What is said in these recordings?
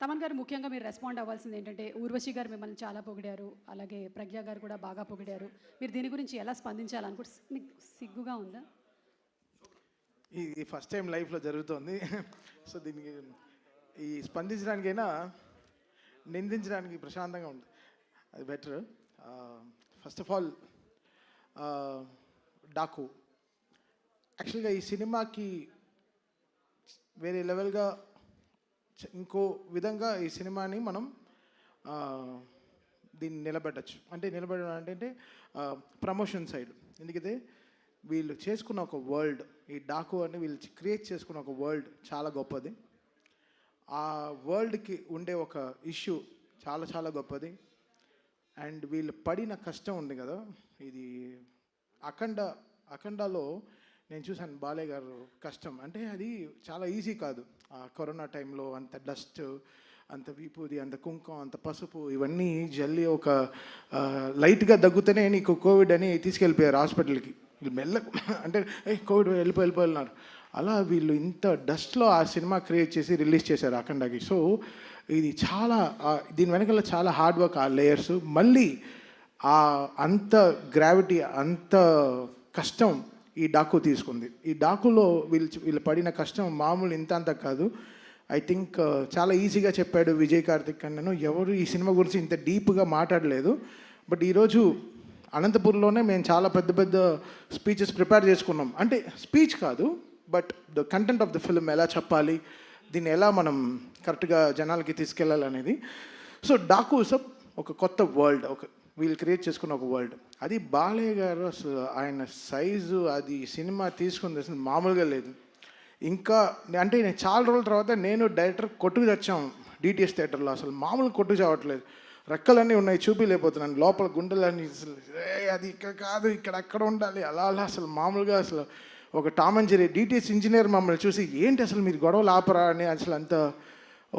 తమన్ గారు ముఖ్యంగా మీరు రెస్పాండ్ అవ్వాల్సింది ఏంటంటే, ఊర్వశి గారు మిమ్మల్ని చాలా పొగిడారు. అలాగే ప్రజ్ఞ గారు కూడా బాగా పొగిడారు. మీరు దీని గురించి ఎలా స్పందించాలనుకుంటే మీకు సిగ్గుగా ఉందా? ఇది ఫస్ట్ టైం లైఫ్లో జరుగుతోంది. సో దీనికి ఈ స్పందించడానికైనా నిందించడానికి ప్రశాంతంగా ఉంటుంది, అది better. First of all Daaku యాక్చువల్గా ఈ సినిమాకి వేరే లెవెల్గా ఇంకో విధంగా ఈ సినిమాని మనం దీన్ని నిలబెట్టచ్చు. అంటే నిలబెట్టడం అంటే ప్రమోషన్ సైడ్. ఎందుకంటే వీళ్ళు చేసుకున్న ఒక వరల్డ్, ఈ డాకు అని వీళ్ళు క్రియేట్ చేసుకున్న ఒక వరల్డ్ చాలా గొప్పది. ఆ వరల్డ్కి ఉండే ఒక ఇష్యూ చాలా చాలా గొప్పది. అండ్ వీళ్ళు పడిన కష్టం ఉంది కదా, ఇది అఖండాలో నేను చూశాను బాలయ్య గారు కష్టం. అంటే అది చాలా ఈజీ కాదు. ఆ కరోనా టైంలో అంత డస్ట్, అంత విభూది, అంత కుంకుమ, అంత పసుపు ఇవన్నీ జల్లి ఒక లైట్గా దగ్గుతూనే నీకు కోవిడ్ అని తీసుకెళ్ళిపోయారు హాస్పిటల్కి. వీళ్ళు మెల్ల అంటే కోవిడ్ వెళ్ళిపోయినారు. అలా వీళ్ళు ఇంత డస్ట్లో ఆ సినిమా క్రియేట్ చేసి రిలీజ్ చేశారు అఖండాకి. సో ఇది చాలా దీని వెనకాల చాలా హార్డ్ వర్క్, ఆ లేయర్స్, మళ్ళీ అంత గ్రావిటీ, అంత కష్టం ఈ డాకు తీసుకుంది. ఈ డాకులో వీళ్ళు పడిన కష్టం మామూలు ఇంత అంత కాదు. ఐ థింక్ చాలా ఈజీగా చెప్పాడు విజయ్ కార్తిక్ అన్నను. ఎవరు ఈ సినిమా గురించి ఇంత డీప్గా మాట్లాడలేదు. బట్ ఈరోజు అనంతపూర్లోనే మేము చాలా పెద్ద పెద్ద స్పీచెస్ ప్రిపేర్ చేసుకున్నాం. అంటే స్పీచ్ కాదు, but the content of the film ఎలా చెప్పాలి, దీన్ని ఎలా మనం కరెక్ట్గా జనాలకి తీసుకెళ్ళాలనేది. సో డాకు ఒక కొత్త వరల్డ్, వీళ్ళు క్రియేట్ చేసుకున్న ఒక వరల్డ్. అది బాలయ్య గారు అసలు ఆయన సైజు, అది సినిమా తీసుకుంది అసలు మామూలుగా లేదు. ఇంకా అంటే నేను చాలా రోజుల తర్వాత నేను డైరెక్టర్ కొట్టుకు తెచ్చాం డిటిఎస్ థియేటర్లో. అసలు మామూలు కొట్టుకు చావట్లేదు, రెక్కలన్నీ ఉన్నాయి, చూపిలేకపోతున్నాను, లోపల గుండెలన్నీ అసలు అది ఇక్కడ కాదు, ఇక్కడ అక్కడ ఉండాలి, అలా అలా అసలు మామూలుగా అసలు ఒక Tom and Jerry DTS engineer మమ్మల్ని చూసి ఏంటి అసలు మీరు గొడవలు ఆపరా అని అసలు అంత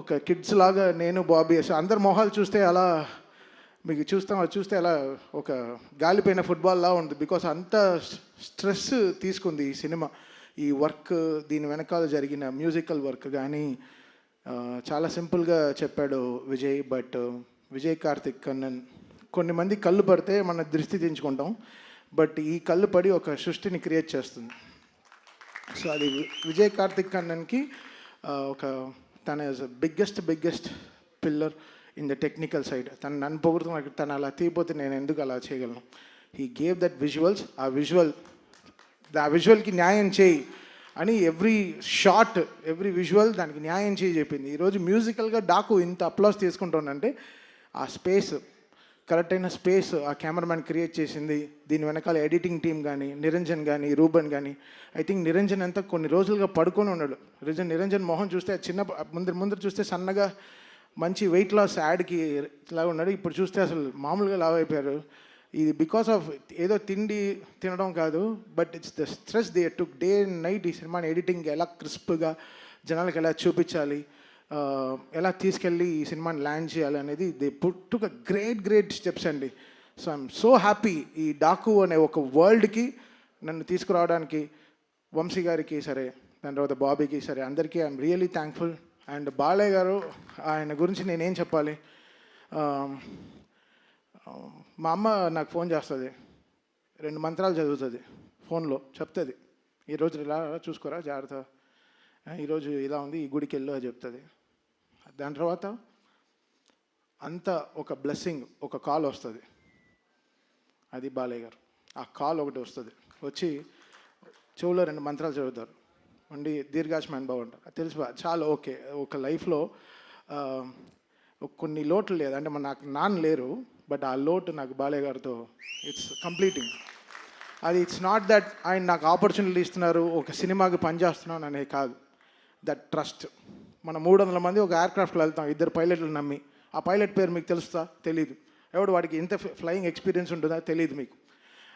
ఒక కిడ్స్ లాగా నేను బాబీ అసలు అందరు మొహాలు చూస్తే అలా మీకు చూస్తే అలా ఒక గాలిపోయిన ఫుట్బాల్లా ఉంది. బికాస్ అంత స్ట్రెస్ తీసుకుంది ఈ సినిమా, ఈ వర్క్, దీని వెనకాల జరిగిన మ్యూజికల్ వర్క్ కానీ. చాలా సింపుల్గా చెప్పాడు విజయ్. బట్ విజయ్ కార్తిక్ కన్నన్ కొన్ని మంది కళ్ళు పడితే మన దృష్టి దించుకుంటాం, బట్ ఈ కళ్ళు పడి ఒక సృష్టిని క్రియేట్ చేస్తుంది. సో అది విజయ్ కార్తిక్ కన్నన్కి తన biggest pillar in the technical side. నన్ను పొగుడుతున్నా, తను అలా తీయపోతే నేను ఎందుకు అలా చేయగలను. హీ గేవ్ దట్ విజువల్స్, ఆ విజువల్కి న్యాయం చేయి అని ఎవ్రీ షాట్, ఎవ్రీ విజువల్ దానికి న్యాయం చేయి చెప్పింది. ఈరోజు మ్యూజికల్గా డాకు ఇంత అప్లాస్ తీసుకుంటుందంటే ఆ స్పేస్, కరెక్ట్ అయిన స్పేస్ ఆ కెమెరామ్యాన్ క్రియేట్ చేసింది. దీని వెనకాల ఎడిటింగ్ టీమ్ కానీ, నిరంజన్ కానీ, రూబన్ కానీ. ఐ థింక్ నిరంజన్ అంతా కొన్ని రోజులుగా పడుకొని ఉన్నాడు. నిరంజన్ మొహం చూస్తే ముందర చూస్తే సన్నగా మంచి వెయిట్ లాస్ యాడ్కి ఇలా ఉన్నాడు. ఇప్పుడు చూస్తే అసలు మామూలుగా లావ్ అయిపోయారు. ఇది బికాస్ ఆఫ్ ఏదో తినడం కాదు, but it's the stress they took day and night. ఈ సినిమాని ఎడిటింగ్ ఎలా క్రిస్ప్గా జనాలకు ఎలా చూపించాలి, ఎలా తీసుకెళ్ళి ఈ సినిమాని ల్యాండ్ చేయాలి అనేది they took a great steps అండి. సో ఐఎమ్ సో హ్యాపీ ఈ డాకు అనే ఒక వరల్డ్కి నన్ను తీసుకురావడానికి వంశీ గారికి సరే, దాని తర్వాత బాబీకి సరే, అందరికీ I'm really thankful. And Balayya గారు, ఆయన గురించి నేనేం చెప్పాలి. మా అమ్మ నాకు ఫోన్ చేస్తుంది, 2 మంత్రాలు చదువుతుంది ఫోన్లో, చెప్తుంది ఈరోజు ఇలా చూసుకోరా జాగ్రత్త, ఈరోజు ఇలా ఉంది, ఈ గుడికి వెళ్ళు అని చెప్తుంది. దాని తర్వాత అంత ఒక బ్లెస్సింగ్, ఒక కాల్ వస్తుంది, అది బాలయ్య గారు. ఆ కాల్ ఒకటి వస్తుంది, వచ్చి చెవులో 2 మంత్రాలు చదువుతారు, ఉండి దీర్ఘాయుష్మాన్ భవ అంటారు. తెలుసు చాలా ఓకే. ఒక లైఫ్లో కొన్ని లోట్లు లేదు, అంటే నాకు నాన్న లేరు, బట్ ఆ లోటు నాకు బాలయ్య గారితో ఇట్స్ కంప్లీటింగ్. అది ఇట్స్ నాట్ దట్ ఆయన నాకు ఆపర్చునిటీ ఇస్తున్నారు, ఒక సినిమాకి పనిచేస్తున్నాను అనేది కాదు. That trust. మనం 300 మంది ఒక ఎయిర్క్రాఫ్ట్లో వెళ్తాం, 2 పైలట్లు నమ్మి. ఆ పైలట్ పేరు మీకు తెలుస్తా? తెలీదు. ఎవడు వాడికి ఎంత ఫ్లయింగ్ ఎక్స్పీరియన్స్ ఉంటుందా తెలియదు మీకు.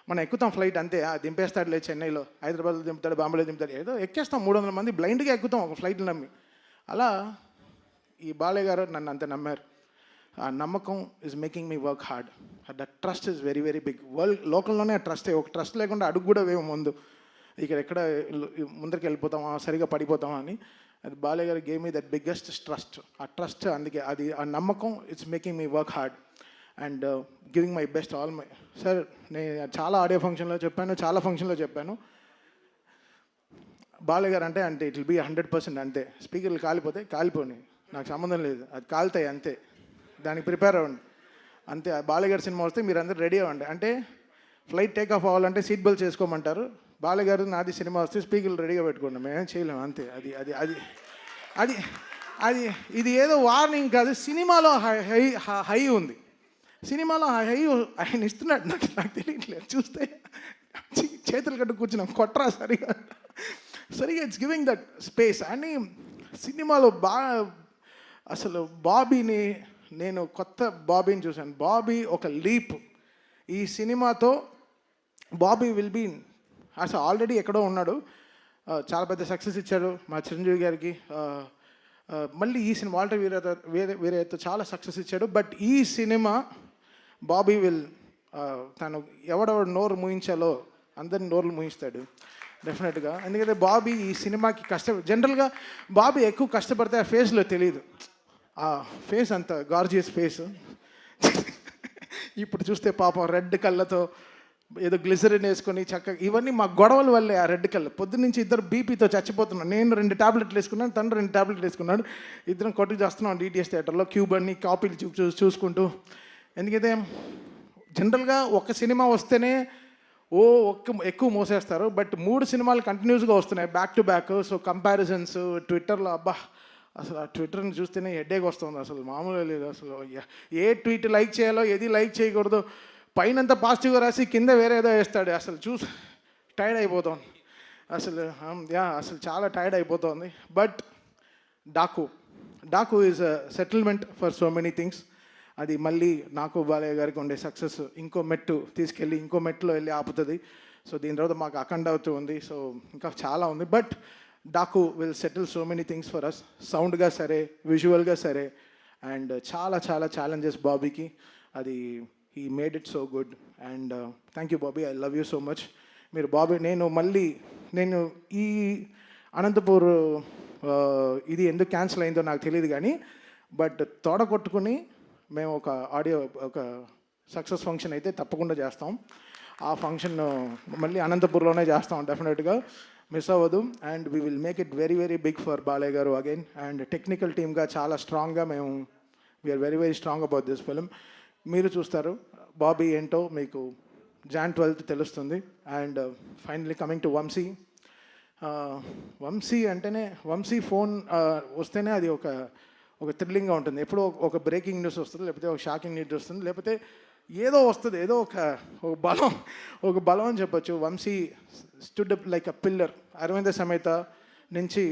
మనం ఎక్కుతాం ఫ్లైట్ అంతే, దింపేస్తాడులే చెన్నైలో, హైదరాబాద్లో దింపుతాడు, బాంబేలో దింపుతాడు, ఏదో ఎక్కేస్తాం. 300 మంది బ్లైండ్గా ఎక్కుతాం ఒక ఫ్లైట్లు నమ్మి. అలా ఈ బాలయ్య గారు నన్ను అంత నమ్మారు. ఆ నమ్మకం is making me work hard. That trust is very big. World లోకల్లోనే ఆ ట్రస్టే. ఒక ట్రస్ట్ లేకుండా అడుగు కూడా వేయం ముందు. ఇక్కడ ఎక్కడ ముందరికి వెళ్ళిపోతామా, సరిగా పడిపోతామా అని. అది బాలయ్య గారు game me that biggest trust. ఆ ట్రస్ట్ అందుకే అది ఆ నమ్మకం it's making me work hard and giving my best all my. Sir నేను చాలా ఆడియో ఫంక్షన్లో చెప్పాను, చాలా ఫంక్షన్లో చెప్పాను, బాలయ్య గారు అంటే ఇట్ విల్ బీ 100% అంతే. స్పీకర్లు కాలిపోతే కాలిపోని, నాకు సంబంధం లేదు, అది కాలుతాయి అంతే, దానికి ప్రిపేర్ అవ్వండి అంతే. బాలయ్య గారి సినిమా వస్తే మీరు అందరూ రెడీ అవ్వండి. అంటే ఫ్లైట్ టేక్ ఆఫ్ అవ్వాలంటే సీట్ బెల్ట్ చేసుకోమంటారు, బాలయ్య గారు నాది సినిమా వస్తే స్పీకర్లు రెడీగా పెట్టుకోండి, మేమేం చేయలేము అంతే. అది అది అది అది అది ఇది ఏదో వార్నింగ్ కాదు, సినిమాలో హై ఉంది, సినిమాలో హై ఆయన ఇస్తున్నాడు. నాకు తెలియట్లేదు, చూస్తే చేతులు కట్టు కూర్చున్నాం, కొట్రా సరిగా ఇట్స్ గివింగ్ దట్ స్పేస్. అని సినిమాలో బాగా అసలు బాబీని, నేను కొత్త బాబీని చూశాను. బాబీ ఒక లీప్. ఈ సినిమాతో బాబీ విల్ బీ అసలు ఆల్రెడీ ఎక్కడో ఉన్నాడు, చాలా పెద్ద సక్సెస్ ఇచ్చాడు మా చిరంజీవి గారికి. మళ్ళీ ఈ సినిమా వాల్టర్ వీరయ్యతో చాలా సక్సెస్ ఇచ్చాడు. బట్ ఈ సినిమా బాబీ విల్ తను ఎవడెవడు నోరు మూయించాలో అందరిని నోరులు మూయిస్తాడు డెఫినెట్గా. ఎందుకంటే బాబీ ఈ సినిమాకి జనరల్గా బాబీ ఎక్కువ కష్టపడితే ఆ ఫేస్లో తెలియదు, ఆ ఫేస్ అంత గార్జియస్ ఫేస్. ఇప్పుడు చూస్తే పాపం రెడ్ కళ్ళతో ఏదో గ్లిజరిన్ వేసుకొని చక్కగా, ఇవన్నీ మా గొడవల వల్లే. ఆ రెడ్ కళ్ళు పొద్దున్నుంచి ఇద్దరు బీపీతో చచ్చిపోతున్నాను. నేను 2 టాబ్లెట్లు వేసుకున్నాను, తను 2 టాబ్లెట్లు వేసుకున్నాడు, ఇద్దరం కొట్టుకు చేస్తున్నాం డిటిఎస్ థియేటర్లో క్యూబ్ అన్ని కాపీలు చూసుకుంటూ. ఎందుకైతే జనరల్గా ఒక సినిమా వస్తేనే ఎక్కువ మోసేస్తారు, బట్ 3 సినిమాలు కంటిన్యూస్గా వస్తున్నాయి back to back. So comparisons ట్విట్టర్లో, అబ్బా అసలు ఆ ట్విట్టర్ని చూస్తేనే హెడేక్ వస్తుంది, అసలు మామూలుగా లేదు. అసలు ఏ ట్వీట్ లైక్ చేయాలో ఏది లైక్ చేయకూడదు, పైనంతా పాజిటివ్గా రాసి కింద వేరే ఏదో వేస్తాడు. అసలు టైర్డ్ అయిపోతుంది అసలు. అసలు చాలా టైర్డ్ అయిపోతుంది. But Daaku is a settlement for so many things. అది మళ్ళీ నాకు బాలయ్య గారికి ఉండే సక్సెస్ ఇంకో మెట్టు తీసుకెళ్ళి ఇంకో మెట్టులో వెళ్ళి ఆపుతుంది. సో దీని తర్వాత మాకు అఖండ అవుతూ ఉంది, సో ఇంకా చాలా ఉంది. But Daaku will settle so many things for us, సౌండ్గా సరే, విజువల్గా సరే. అండ్ చాలా చాలా ఛాలెంజెస్ బాబీకి, అది he made it so good. And thank you Bobby, I love you so much. మీరు బాబీ, నేను ఈ అనంతపూర్ ఇది ఎందుకు క్యాన్సిల్ అయిందో నాకు తెలియదు కానీ, బట్ తోడ కొట్టుకుని మేము ఒక సక్సెస్ ఫంక్షన్ అయితే తప్పకుండా చేస్తాం. ఆ ఫంక్షన్ మళ్ళీ అనంతపూర్లోనే చేస్తాం డెఫినెట్గా, మిస్ అవ్వదు. And we will make it very very big for Balayya garu again. And technical టీమ్గా చాలా స్ట్రాంగ్గా we're very very strong about this film. మీరు చూస్తారు బాబీ ఏంటో మీకు Jan 12th తెలుస్తుంది. And finally coming to Vamsi. Vamsi అంటేనే, వంశీ ఫోన్ వస్తేనే అది ఒక థ్రిల్లింగ్గా ఉంటుంది. ఎప్పుడో ఒక బ్రేకింగ్ న్యూస్ వస్తుంది, లేకపోతే ఒక షాకింగ్ న్యూస్ వస్తుంది, లేకపోతే ఏదో వస్తుంది, ఏదో ఒక బలం అని చెప్పొచ్చు. Vamsi stood up like a pillar. Aravinda Sametha నుంచి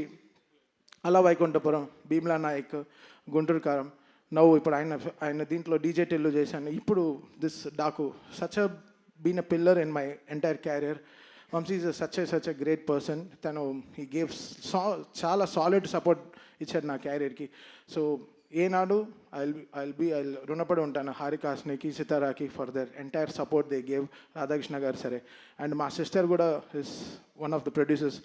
అలా వైకుంఠపురం, భీమ్లా నాయక్, గుంటూరు కారం, నవ్వు ఇప్పుడు ఆయన దీంట్లో డీజే టెల్లు చేశాను, ఇప్పుడు this Daaku. Such a been a pillar in my entire career. Vamshi is such a great person. తను హీ గేవ్ చాలా సాలిడ్ సపోర్ట్ ఇచ్చాడు నా క్యారియర్కి. సో ఏనాడు ఐ రుణపడి ఉంటాను హారికాస్నికి, సితారాకి for their entire support they gave. Radhakrishna garu సరే, అండ్ మా సిస్టర్ కూడా is one of the producers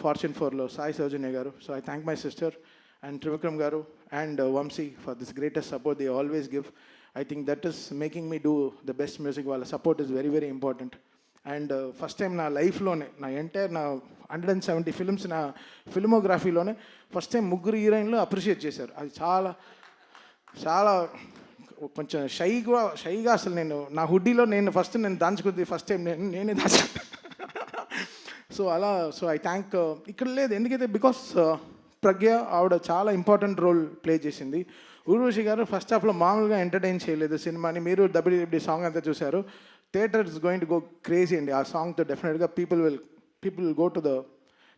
Fortune 4లో, Sai Soujanya garu. So I thank my sister and Trivikram garu and Vamsi for this greatest support they always give. I think that is making me do the best music. వాళ్ళ support is very very important. And first time నా లైఫ్లోనే, నా entire నా 170 films నా ఫిల్మోగ్రఫీలోనే first time 3 హీరోయిన్లు appreciate చేశారు. అది చాలా చాలా కొంచెం షైగా అసలు నేను నా హుడ్డీలో నేను దాచుకుంది ఫస్ట్ టైం నేనే దాచుకుంటాను. So I thank. ఇక్కడ లేదు ఎందుకైతే బికాస్ ప్రజ్ఞ ఆవిడ చాలా ఇంపార్టెంట్ రోల్ ప్లే చేసింది. ఊర్వశి గారు ఫస్ట్ హాఫ్లో మామూలుగా ఎంటర్టైన్ చేయలేదు సినిమాని. మీరు WWD సాంగ్ అంతా చూశారు. Theatre is going to go crazy అండి. ఆ సాంగ్తో డెఫినెట్గా people will go to the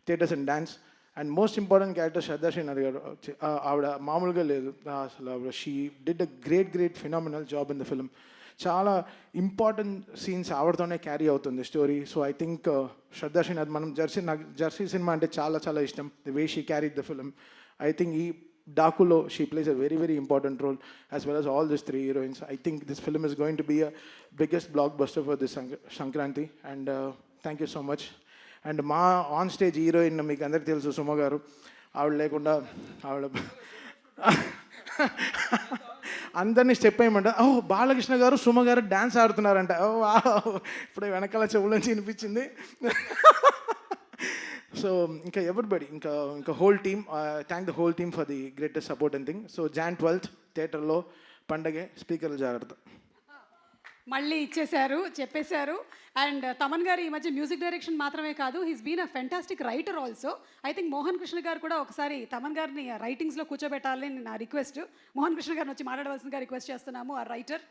theatres and dance. And most important character Shraddha Srinath garu. ఆవిడ మామూలుగా లేదు అసలు. ఆవిడ she did a great phenomenal job in the film. చాలా ఇంపార్టెంట్ సీన్స్ ఆవిడతోనే క్యారీ అవుతుంది story. So I think Shraddha Srinath, నాకు జెర్సీ సినిమా అంటే చాలా చాలా ఇష్టం. The way she carried the film. I think ఈ డాకులో she plays a very very important role as well as all these 3 heroines. I think this film is going to be a biggest blockbuster for this Sankranti. And thank you so much. And మా on stage heroine మీకు అందరికీ తెలుసు, సుమ గారు. ఆవిడ లేకుండా ఆవిడ అందరినీ step వేయమంట. ఓ బాలకృష్ణ గారు సుమ గారు డ్యాన్స్ ఆడుతున్నారంట. ఓ ఇప్పుడే వెనకాల చెవుల నుంచి వినిపించింది. సో ఇంకా ఎవ్రీబడి ఇంకా whole team, thank the whole team for the greatest support and thing. So Jan 12th థియేటర్లో పండగే, స్పీకర్లు జాగ్రత్త. మళ్ళీ ఇచ్చేశారు, చెప్పేశారు. అండ్ తమన్ గారు ఈ మధ్య మ్యూజిక్ డైరెక్షన్ మాత్రమే కాదు, he's been a fantastic writer also. I think Mohan Krishna garu కూడా ఒకసారి తమన్ గారిని రైటింగ్స్లో కూర్చోబెట్టాలని నా రిక్వెస్ట్. మోహన్ కృష్ణ గారిని వచ్చి మాట్లాడవలసిందిగా రిక్వెస్ట్ చేస్తున్నాము, ఆ రైటర్.